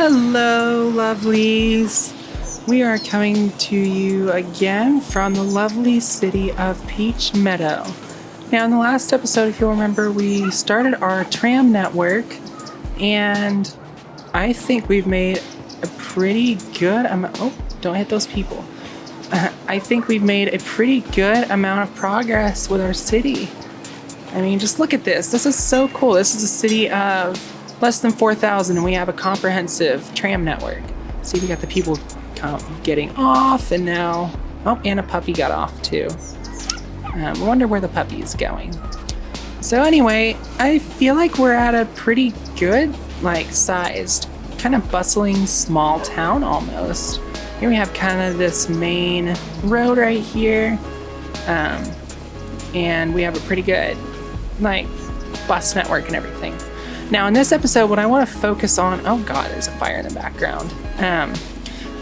Hello, lovelies. We are coming to you again from the lovely city of Peach Meadow. Now, in the last episode, if you'll remember, we started our tram network, and I think we've made a pretty good amount. Oh, don't hit those people. I think we've made a pretty good amount of progress with our city. I mean, just look at this. This is so cool. This is a city of less than 4,000, and we have a comprehensive tram network. See, we got the people getting off, and now, oh, and a puppy got off too. I wonder where the puppy is going. So anyway, I feel like we're at a pretty good, sized, kind of bustling small town almost. Here we have kind of this main road right here, and we have a pretty good, bus network and everything. Now in this episode, what I want to focus on, oh God, there's a fire in the background.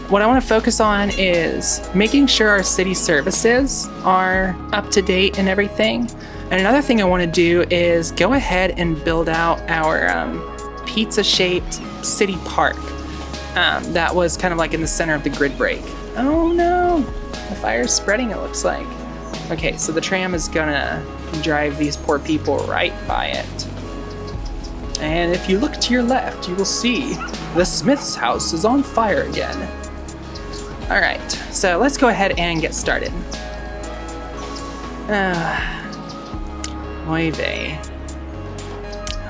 What I want to focus on is making sure our city services are up to date and everything. And another thing I want to do is go ahead and build out our pizza-shaped city park. That was kind of like in the center of the grid break. Oh no, the fire's spreading, it looks like. Okay, so the tram is gonna drive these poor people right by it. And if you look to your left, you will see the Smith's house is on fire again. All right, so let's go ahead and get started. Oy vey.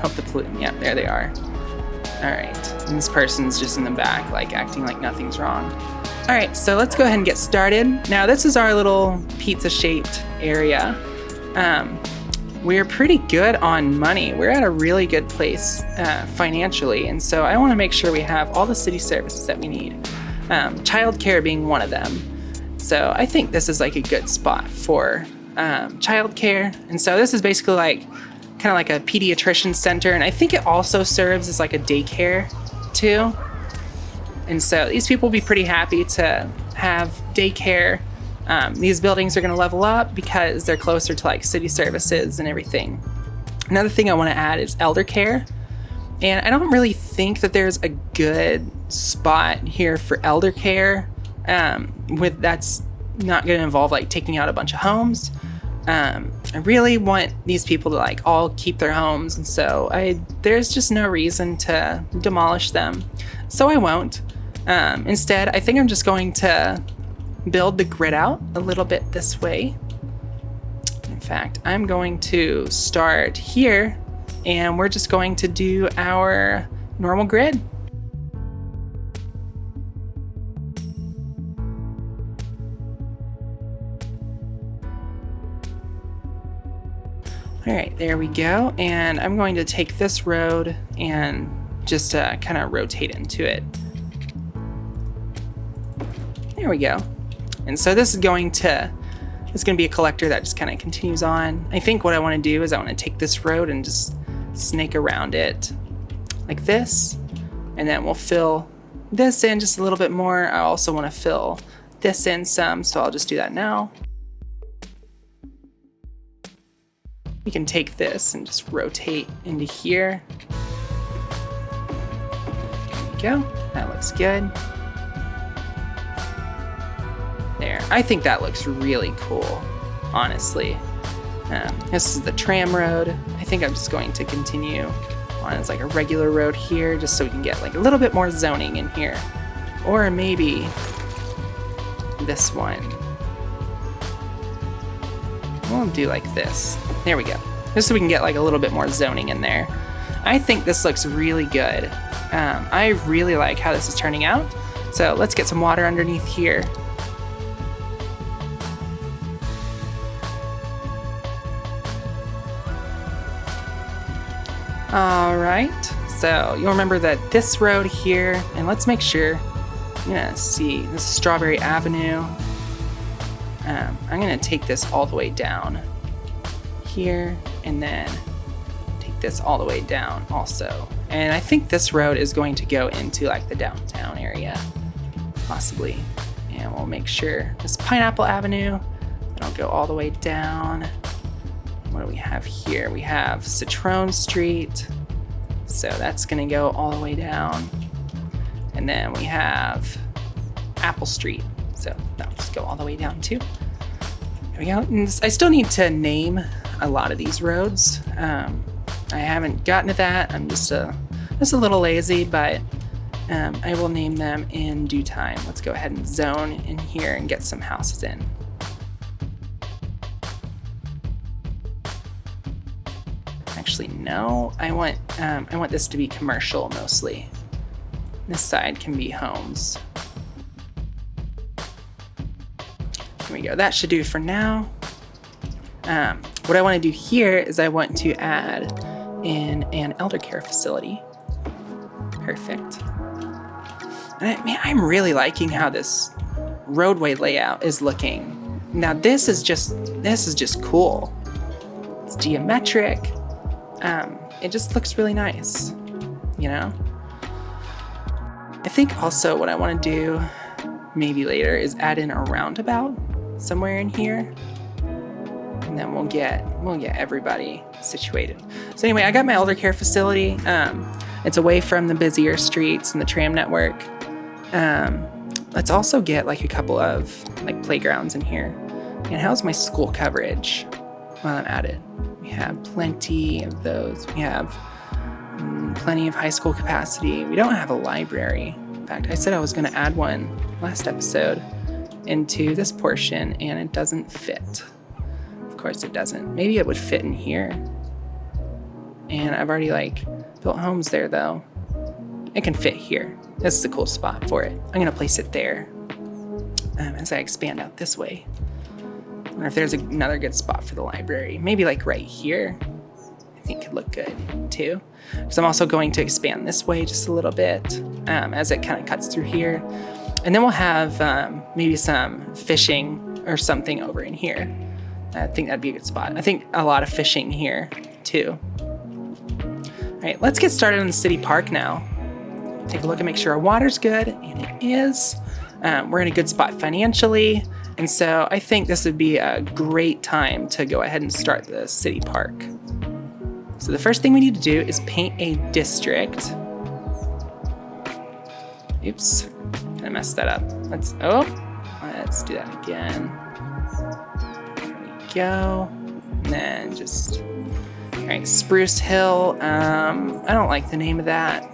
Hope the pollutant, yeah, there they are. All right, and this person's just in the back, acting like nothing's wrong. All right, so let's go ahead and get started. Now, this is our little pizza-shaped area. We're pretty good on money. We're at a really good place financially, and so I want to make sure we have all the city services that we need. Childcare being one of them. So I think this is a good spot for childcare. And so this is basically kind of like a pediatrician center, and I think it also serves as a daycare too. And so these people will be pretty happy to have daycare. These buildings are going to level up because they're closer to city services and everything. Another thing I want to add is elder care. And I don't really think that there's a good spot here for elder care. That's not going to involve taking out a bunch of homes. I really want these people to all keep their homes, and so there's just no reason to demolish them. So I won't. Instead, I think I'm just going to build the grid out a little bit this way. In fact, I'm going to start here, and we're just going to do our normal grid. All right, there we go. And I'm going to take this road and just kind of rotate into it. There we go. And so this is going to be a collector that just kind of continues on. I think what I want to do is I want to take this road and just snake around it like this. And then we'll fill this in just a little bit more. I also want to fill this in some, so I'll just do that now. We can take this and just rotate into here. There we go. That looks good. There. I think that looks really cool, honestly. This is the tram road. I think I'm just going to continue on as a regular road here, just so we can get a little bit more zoning in here. Or maybe this one. We'll do this. There we go. Just so we can get a little bit more zoning in there. I think this looks really good. I really like how this is turning out. So let's get some water underneath here. All right, so you'll remember that this road here, and let's make sure, I'm gonna see, this is Strawberry Avenue. I'm gonna take this all the way down here, and then take this all the way down also. And I think this road is going to go into the downtown area, possibly. And we'll make sure this Pineapple Avenue, then I'll go all the way down. What do we have here? We have Citron Street. So that's gonna go all the way down. And then we have Apple Street. So that'll just go all the way down too. There we go. And I still need to name a lot of these roads. I haven't gotten to that. I'm just a little lazy, but I will name them in due time. Let's go ahead and zone in here and get some houses in. Actually, no, I want this to be commercial mostly. This side can be homes. There we go. That should do for now. What I want to do here is I want to add in an elder care facility. Perfect. And man, I'm really liking how this roadway layout is looking. Now this is just cool. It's geometric. It just looks really nice, you know? I think also what I want to do maybe later is add in a roundabout somewhere in here. And then we'll get everybody situated. So anyway, I got my elder care facility. It's away from the busier streets and the tram network. Let's also get like a couple of like playgrounds in here. And how's my school coverage while I'm at it? We have plenty of those. We have plenty of high school capacity. We don't have a library. In fact, I said I was going to add one last episode into this portion, and it doesn't fit. Of course it doesn't. Maybe it would fit in here. And I've already like built homes there though. It can fit here. This is a cool spot for it. I'm going to place it there as I expand out this way. I wonder if there's another good spot for the library. Maybe like right here. I think could look good too. Because I'm also going to expand this way just a little bit as it kind of cuts through here. And then we'll have maybe some fishing or something over in here. I think that'd be a good spot. I think a lot of fishing here too. All right, let's get started on the city park now. Take a look and make sure our water's good, and it is. We're in a good spot financially, and so I think this would be a great time to go ahead and start the city park. So the first thing we need to do is paint a district. Oops, I messed that up. Let's do that again. There we go. And then just, all right, Spruce Hill. I don't like the name of that.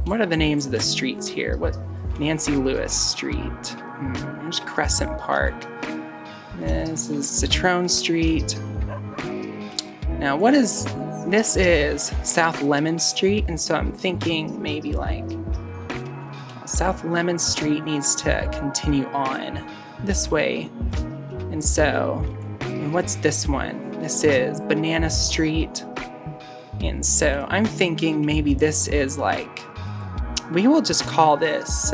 What are the names of the streets here? What? Nancy Lewis Street. There's Crescent Park. This is Citrone Street. Now, this is South Lemon Street, and so I'm thinking maybe like South Lemon Street needs to continue on this way. And so, what's this one? This is Banana Street. And so I'm thinking maybe this is like, we will just call this,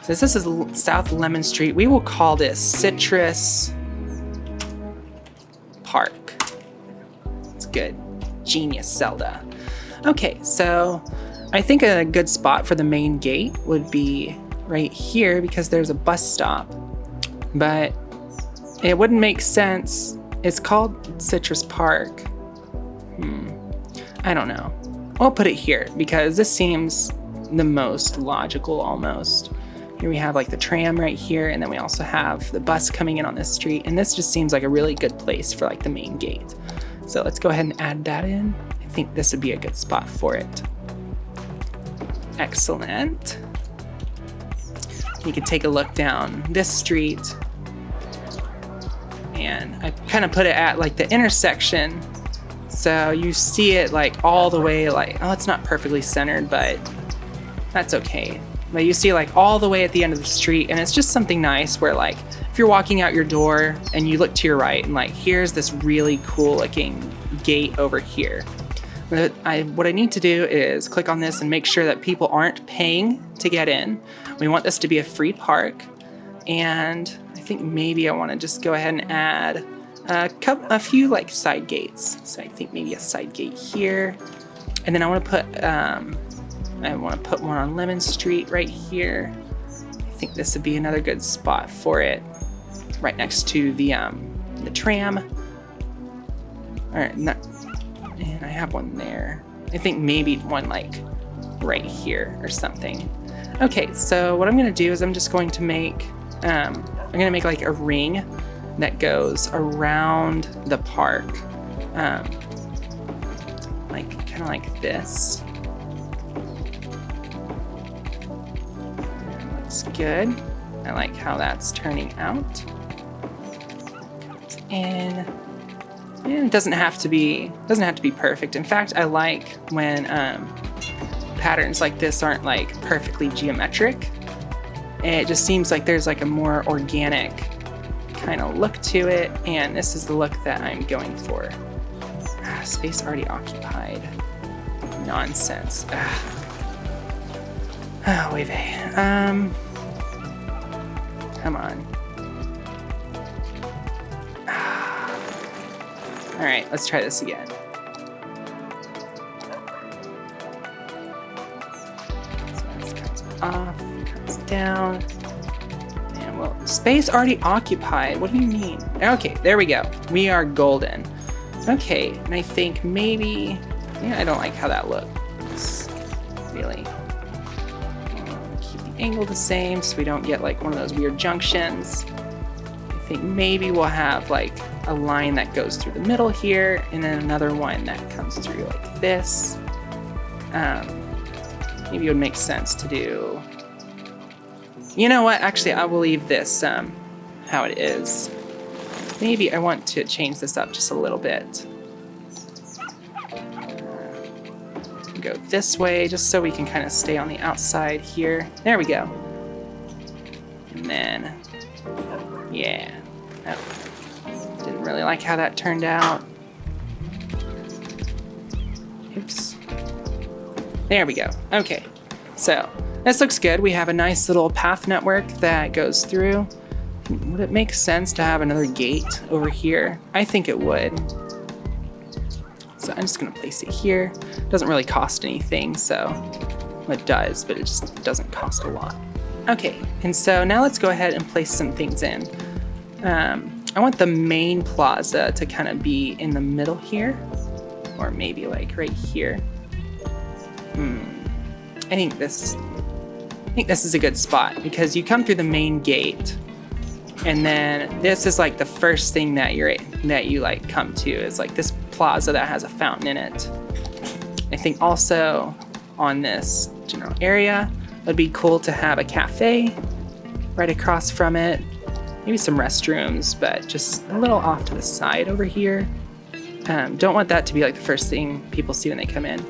since this is South Lemon Street, we will call this Citrus Park. It's good. Genius, Zelda. Okay, so I think a good spot for the main gate would be right here because there's a bus stop, but it wouldn't make sense. It's called Citrus Park. I don't know. I'll put it here because this seems the most logical almost. Here we have like the tram right here, and then we also have the bus coming in on this street, and this just seems like a really good place for like the main gate. So let's go ahead and add that in. I think this would be a good spot for it. Excellent. You can take a look down this street, and I kind of put it at like the intersection. So you see it like all the way, like, oh, it's not perfectly centered, but that's okay. But you see like all the way at the end of the street, and it's just something nice where like, if you're walking out your door and you look to your right and like, here's this really cool looking gate over here. What I need to do is click on this and make sure that people aren't paying to get in. We want this to be a free park. And I think maybe I want to just go ahead and add a few like side gates. So I think maybe a side gate here, and then I want to put one on Lemon Street right here. I think this would be another good spot for it, right next to the tram. All right, and I have one there. I think maybe one like right here or something. Okay, so what I'm gonna do is I'm just going to make, I'm gonna make like a ring that goes around the park. Like, kind of like this. Looks good. I like how that's turning out. And it doesn't have to be perfect. In fact, I like when patterns like this aren't like perfectly geometric. It just seems like there's like a more organic kind of look to it, and this is the look that I'm going for. Space already occupied. Nonsense. Oh, wait. Come on. All right, let's try this again. So this comes off, comes down. And well, space already occupied. What do you mean? Okay, there we go. We are golden. Okay, and I think maybe, yeah, I don't like how that looks, really. Keep the angle the same so we don't get like one of those weird junctions. I think maybe we'll have like a line that goes through the middle here, and then another one that comes through like this. Maybe it would make sense to do, you know what, actually I will leave this how it is. Maybe I want to change this up just a little bit. Go this way just so we can kind of stay on the outside here. There we go. And then, yeah. Oh, didn't really like how that turned out. Oops. There we go. Okay. So this looks good. We have a nice little path network that goes through. Would it make sense to have another gate over here? I think it would. So I'm just gonna place it here. It doesn't really cost anything, so it does, but it just doesn't cost a lot. Okay, and so now let's go ahead and place some things in. I want the main plaza to kind of be in the middle here, or maybe like right here. I think this is a good spot because you come through the main gate. And then this is like the first thing that you like come to is like this plaza that has a fountain in it. I think also on this general area, it would be cool to have a cafe right across from it. Maybe some restrooms, but just a little off to the side over here. Don't want that to be like the first thing people see when they come in.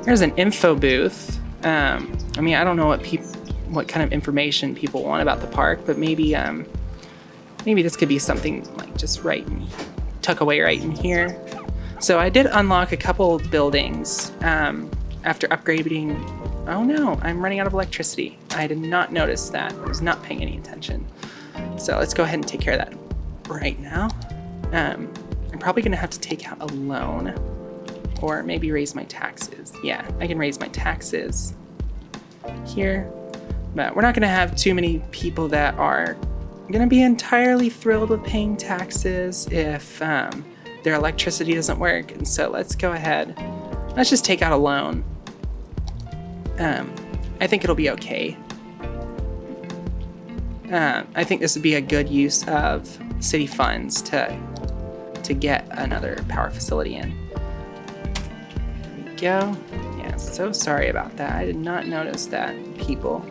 Here's an info booth. I mean, I don't know what kind of information people want about the park, but maybe this could be something like just tuck away right in here. So I did unlock a couple buildings after upgrading. Oh no, I'm running out of electricity. I did not notice that. I was not paying any attention. So let's go ahead and take care of that right now. I'm probably gonna have to take out a loan or maybe raise my taxes. Yeah, I can raise my taxes here, but we're not gonna have too many people that are gonna be entirely thrilled with paying taxes if their electricity doesn't work. And so let's go ahead, let's just take out a loan. I think it'll be okay. I think this would be a good use of city funds to get another power facility in. There we go. Yeah, so sorry about that. I did not notice that, people.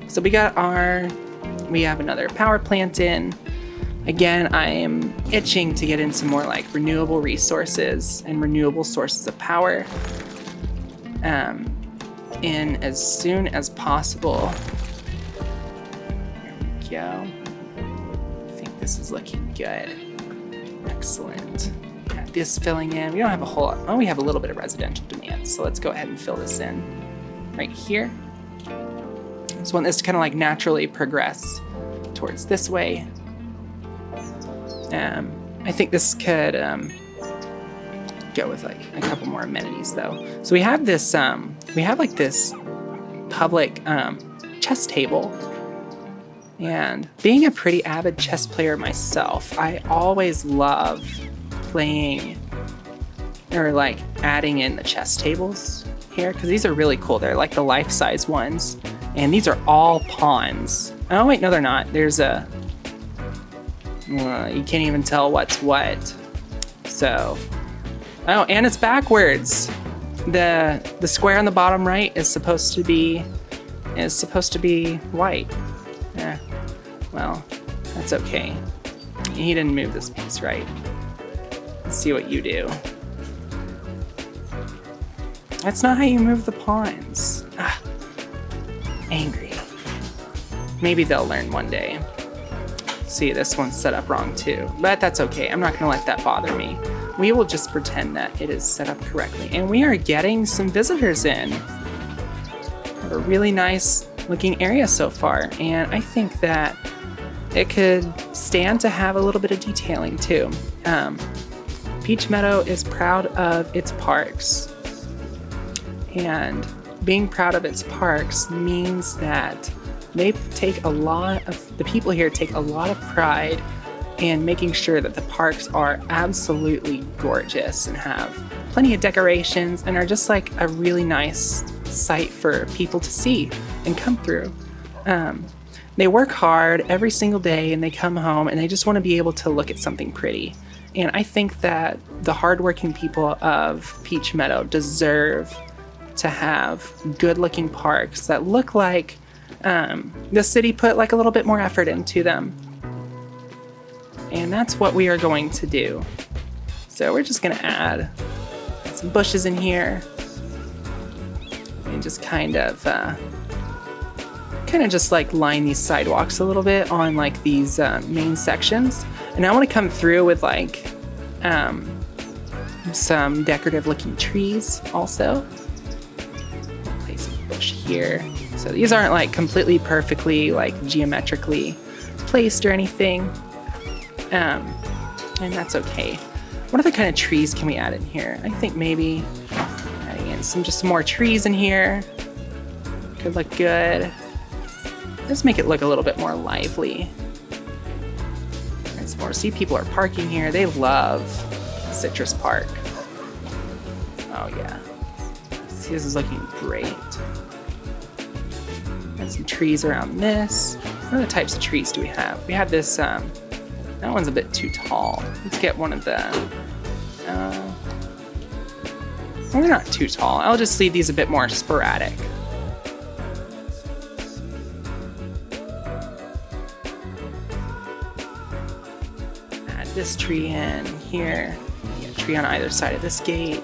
So we have another power plant in. Again, I am itching to get in some more like renewable resources and renewable sources of power in as soon as possible. There we go. I think this is looking good. Excellent. Got this filling in. We don't have a whole lot. Oh, we have a little bit of residential demand. So let's go ahead and fill this in right here. Just want this to kind of like naturally progress towards this way. I think this could go with like a couple more amenities though. So we have this, like this public chess table. And being a pretty avid chess player myself, I always love playing or like adding in the chess tables here because these are really cool. They're like the life-size ones. And these are all ponds. Oh wait, no they're not. There's a, you can't even tell what's what. So, oh, and it's backwards. The square on the bottom right is supposed to be white. Yeah, well, that's okay. He didn't move this piece right. Let's see what you do. That's not how you move the pawns. Ah, angry. Maybe they'll learn one day. See, this one's set up wrong too, but that's okay. I'm not gonna let that bother me. We will just pretend that it is set up correctly. And we are getting some visitors in. A really nice looking area so far. And I think that it could stand to have a little bit of detailing too. Peach Meadow is proud of its parks. And being proud of its parks means that the people here take a lot of pride in making sure that the parks are absolutely gorgeous and have plenty of decorations and are just like a really nice sight for people to see and come through. They work hard every single day and they come home and they just want to be able to look at something pretty. And I think that the hardworking people of Peach Meadow deserve to have good-looking parks that look like the city put like a little bit more effort into them. And that's what we are going to do. So we're just gonna add some bushes in here and just kind of just like line these sidewalks a little bit on like these main sections. And I want to come through with like some decorative looking trees also. Place a bush here. So these aren't like completely perfectly like geometrically placed or anything. And that's okay. What other kind of trees can we add in here? I think maybe adding in some more trees in here could look good. Let's make it look a little bit more lively. And some more. See, people are parking here. They love Citrus Park. Oh yeah. See, this is looking great. And some trees around this. What other types of trees do we have? We have this, that one's a bit too tall. Let's get one of the, well, they're not too tall. I'll just leave these a bit more sporadic. Add this tree in here. A tree on either side of this gate.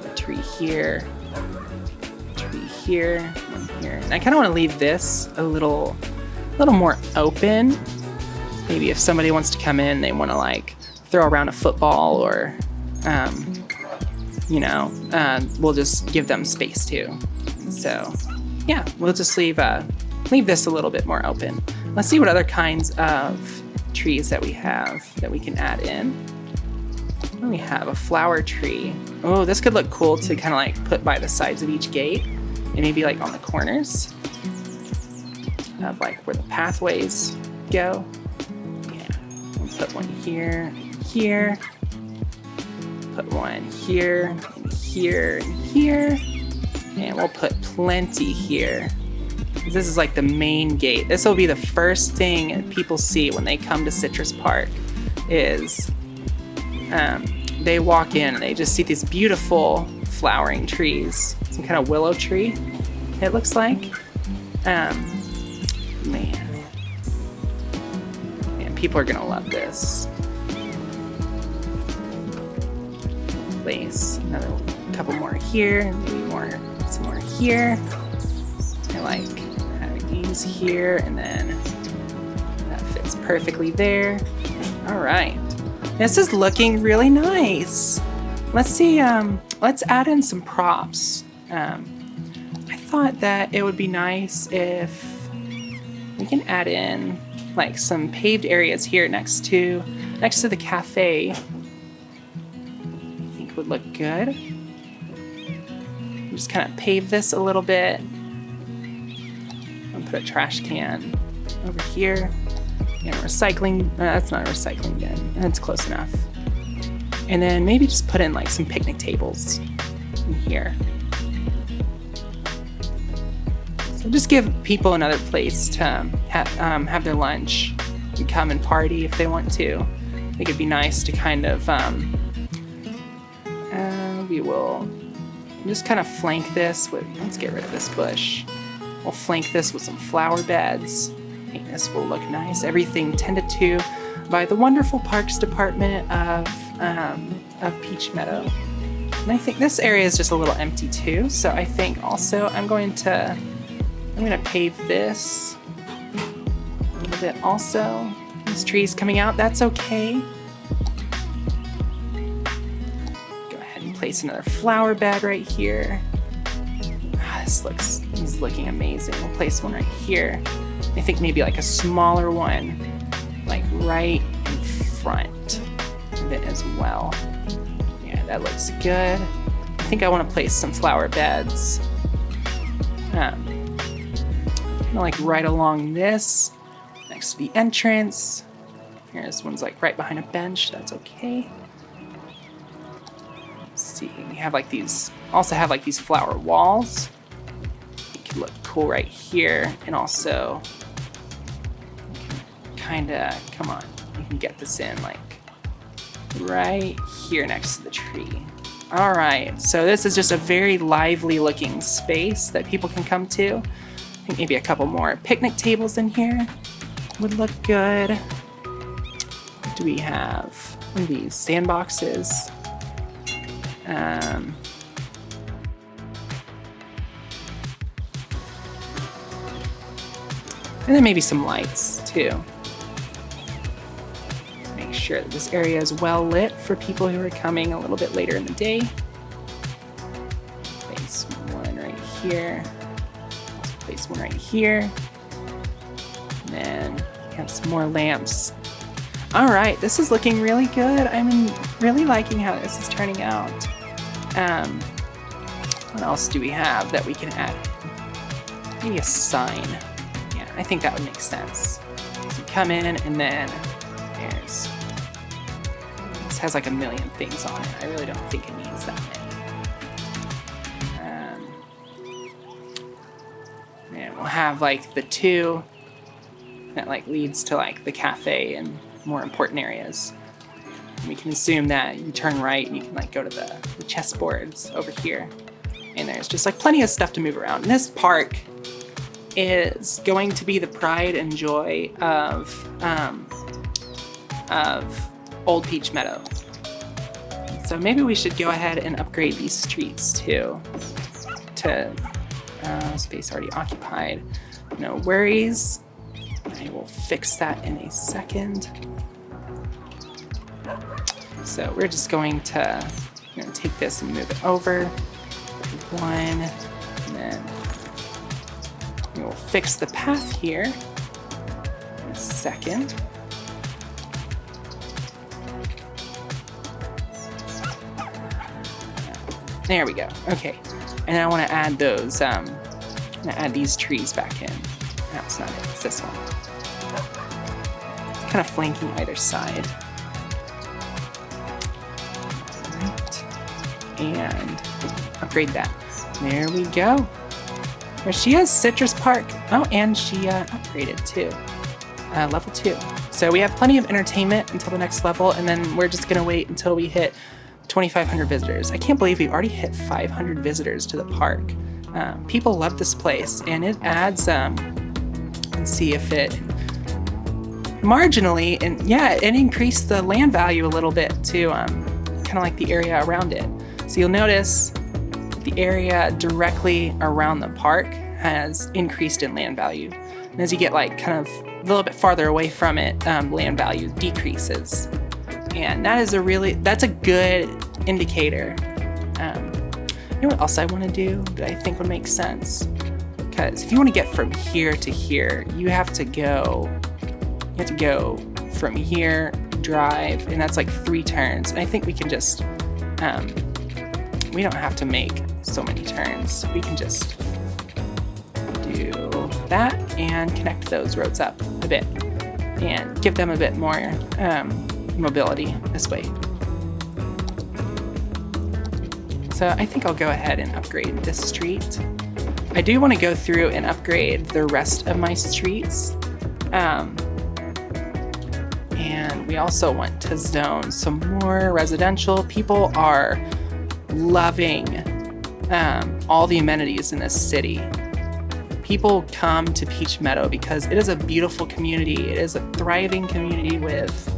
A tree here. A tree here. One here. And I kind of want to leave this a little more open. Maybe if somebody wants to come in, they want to like throw around a football or, we'll just give them space too. So yeah, we'll just leave this a little bit more open. Let's see what other kinds of trees that we have that we can add in. We have a flower tree. Oh, this could look cool to kind of like put by the sides of each gate and maybe like on the corners of like where the pathways go. Put one here, here. Put one here, here, and here. And we'll put plenty here. This is like the main gate. This will be the first thing people see when they come to Citrus Park is they walk in and they just see these beautiful flowering trees. Some kind of willow tree, it looks like. People are gonna love this. Place another couple more here, maybe some more here. I like having these here, and then that fits perfectly there. All right, this is looking really nice. Let's see. Let's add in some props. I thought that it would be nice if we can add in like some paved areas here next to the cafe. I think would look good. Just kind of pave this a little bit. And put a trash can over here. And recycling, that's not a recycling bin. That's close enough. And then maybe just put in like some picnic tables in here. So just give people another place to have their lunch and come and party if they want to. I think it'd be nice to kind of, we will just kind of flank this with, let's get rid of this bush. We'll flank this with some flower beds. I think this will look nice. Everything tended to by the wonderful Parks Department of Peach Meadow. And I think this area is just a little empty too, so I think also I'm going to pave this a little bit also. These trees coming out, that's okay. Go ahead and place another flower bed right here. This is looking amazing. We'll place one right here. I think maybe like a smaller one, like right in front of it as well. Yeah, that looks good. I think I want to place some flower beds. Kind of like right along this, next to the entrance. This one's like right behind a bench. That's okay. Let's see. We have like these. Also have like these flower walls. It could look cool right here, and also kind of come on. You can get this in like right here next to the tree. All right. So this is just a very lively looking space that people can come to. I think maybe a couple more picnic tables in here would look good. What do we have? One of these sandboxes. And then maybe some lights too. Make sure that this area is well lit for people who are coming a little bit later in the day. Place one right here. Place one right here. And then have some more lamps. All right, this is looking really good. I'm really liking how this is turning out. What else do we have that we can add? Maybe a sign. Yeah, I think that would make sense. So you come in and then this has like a million things on it. I really don't think it needs that many. And we'll have like the two that like leads to like the cafe and more important areas. And we can assume that you turn right and you can like go to the chessboards over here. And there's just like plenty of stuff to move around. And this park is going to be the pride and joy of Old Peach Meadow. So maybe we should go ahead and upgrade these streets too to space already occupied. No worries. I will fix that in a second. So we're just going to take this and move it over. One, and then we will fix the path here in a second. There we go. Okay, and I want to add those. I'm gonna add these trees back in. That's not it. It's this one. Kind of flanking either side. And upgrade that. There we go. There she is, Citrus Park. Oh, and she upgraded too. Level 2. So we have plenty of entertainment until the next level, and then we're just gonna wait until we hit 2,500 visitors. I can't believe we've already hit 500 visitors to the park. People love this place, and it adds, let's see if it marginally, and yeah, it increased the land value a little bit to kind of like the area around it. So you'll notice the area directly around the park has increased in land value. And as you get like kind of a little bit farther away from it, land value decreases. And that is that's a good indicator. You know what else I want to do that I think would make sense? Because if you want to get from here to here, you have to go from here, drive, and that's like 3 turns. And I think we can just, we don't have to make so many turns. We can just do that and connect those roads up a bit and give them a bit more mobility this way. So I think I'll go ahead and upgrade this street. I do want to go through and upgrade the rest of my streets. And we also want to zone some more residential. People are loving all the amenities in this city. People come to Peach Meadow because it is a beautiful community. It is a thriving community with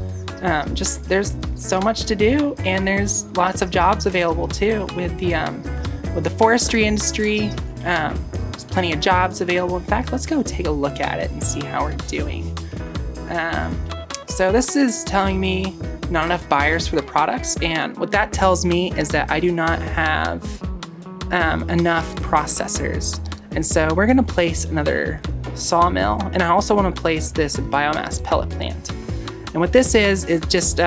there's so much to do, and there's lots of jobs available too with the forestry industry. There's plenty of jobs available. In fact, let's go take a look at it and see how we're doing. So this is telling me not enough buyers for the products, and what that tells me is that I do not have enough processors. And so we're gonna place another sawmill, and I also wanna place this biomass pellet plant. And what this is, it just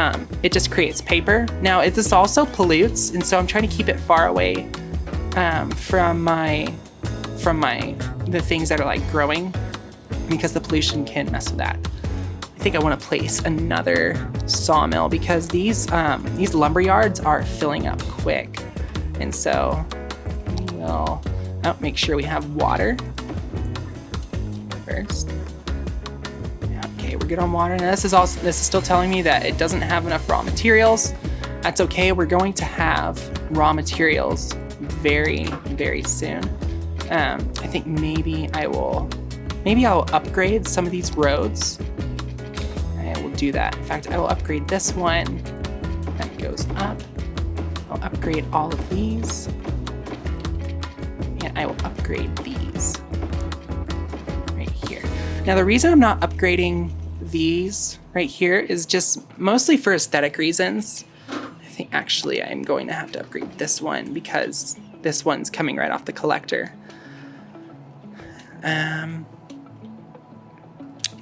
creates paper. Now this also pollutes, and so I'm trying to keep it far away from the things that are like growing, because the pollution can mess with that. I think I want to place another sawmill because these lumber yards are filling up quick, and so we'll make sure we have water first. Okay, we're good on water. Now this is still telling me that it doesn't have enough raw materials. That's okay. We're going to have raw materials very, very soon. I think maybe I'll upgrade some of these roads. I will do that. In fact, I will upgrade this one. That goes up. I'll upgrade all of these. And I will upgrade these right here. Now the reason I'm not upgrading these right here is just mostly for aesthetic reasons. I think actually I'm going to have to upgrade this one because this one's coming right off the collector.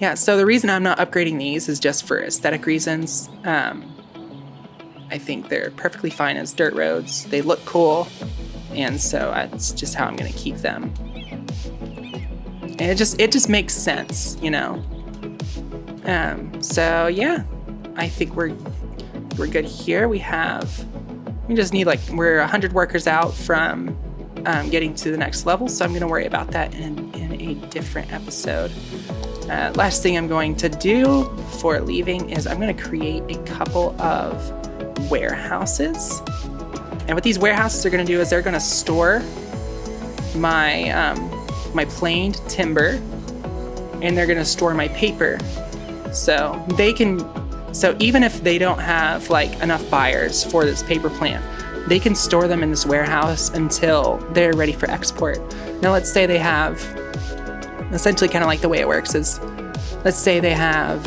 Yeah, so the reason I'm not upgrading these is just for aesthetic reasons. I think they're perfectly fine as dirt roads. They look cool, and so that's just how I'm gonna keep them. And it just makes sense, you know. So yeah, I think we're good here. We just need we're 100 workers out from getting to the next level, so I'm gonna worry about that in a different episode. Last thing I'm going to do before leaving is I'm going to create a couple of warehouses. And what these warehouses are going to do is they're going to store my my planed timber, and they're going to store my paper. So even if they don't have enough buyers for this paper plant, they can store them in this warehouse until they're ready for export. Now let's say they have, essentially kind of like the way it works is, let's say they have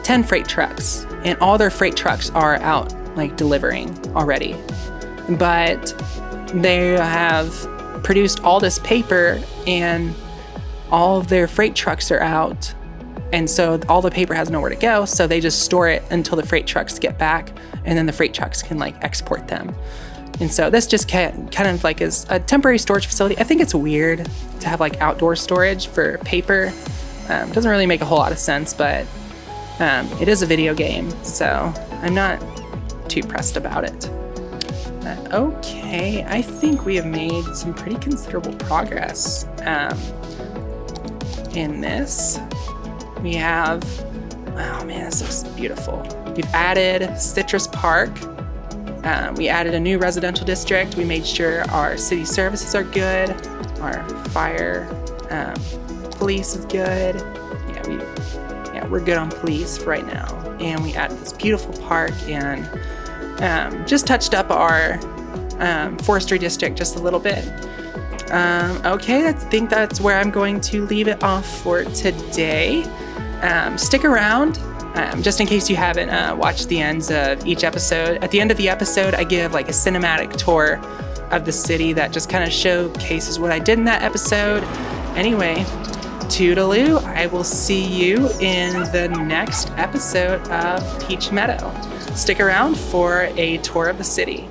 10 freight trucks, and all their freight trucks are out delivering already, but they have produced all this paper and all of their freight trucks are out, and so all the paper has nowhere to go, so they just store it until the freight trucks get back, and then the freight trucks can export them. And so this just kind of is a temporary storage facility. I think it's weird to have outdoor storage for paper. Doesn't really make a whole lot of sense, but it is a video game, so I'm not too pressed about it. Okay, I think we have made some pretty considerable progress in this. We have, oh man, this looks beautiful. We've added Citrus Park. We added a new residential district. We made sure our city services are good. Our fire, police is good. Yeah, we're good on police for right now. And we added this beautiful park and just touched up our forestry district just a little bit. Okay, I think that's where I'm going to leave it off for today. Stick around. Just in case you haven't watched the ends of each episode. At the end of the episode, I give a cinematic tour of the city that just kind of showcases what I did in that episode. Anyway, toodaloo, I will see you in the next episode of Peach Meadow. Stick around for a tour of the city.